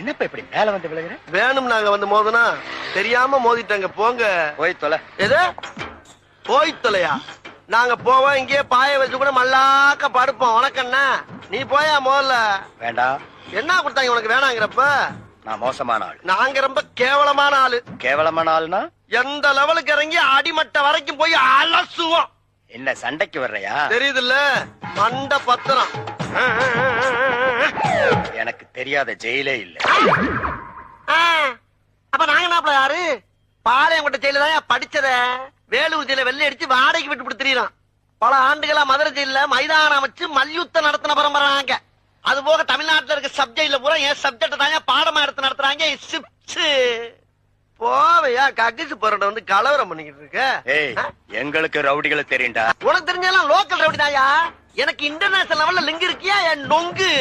என்னப்பா இப்படி மேல வந்து விழுகிற? வேணும் நாங்க வந்து மோதனா தெரியாம மோதிட்டாங்க போங்க. போய் தொலை. எது போய் தொலையா? நாங்க போவோம் இங்கேயே பாய வச்சு கூட மல்லாக்க படுப்போம். உனக்கண்ணா நீ போயா முதல்ல. வேண்டாம். என்ன கொடுத்தாங்க உனக்கு வேணாங்கிறப்ப? நான் மோசமான ஆள். நாங்க ரொம்ப கேவலமான ஆளு. கேவலமான ஆள்னா எந்த லெவலுக்கு இறங்கி அடிமட்ட வரைக்கும் போய் அலசுவோம். என்ன சண்டைக்கு வர்றையா? தெரியுதுல்ல மண்ட பத்திரம். எனக்கு தெரியாத ஜெயிலே இல்ல. அப்ப நாங்க என்ன யாரு? பாளையங்கோட்டை ஜெயில தான் படிச்சத. வேலூர் ஜெயில வெள்ளை அடிச்சு வாடகைக்கு விட்டு கொடுத்துறோம். பல ஆண்டுகளா மதுரை ஜெயில மைதானம் வச்சு மல்யுத்தம் நடத்தின பரம்பராங்க. அது போக தமிழ்நாட்டுல இருக்க சப்ஜெக்ட்ல பூரா என் சப்ஜெக்ட் தாங்க பாடமா எடுத்து நடத்துறாங்க. போவையா கக்கிசு போறத வந்து கலவரம் பண்ணிக்கிட்டு இருக்க. ஏய், எங்களுக்கு ரவுடிகளை தெரியும்டா. உனக்கு தெரிஞ்சாலும் லோக்கல் ரவுடி தாயா. எனக்கு இன்டர்நேஷனல் லெவல்ல லிங்க் இருக்கியா என் நொங்கு.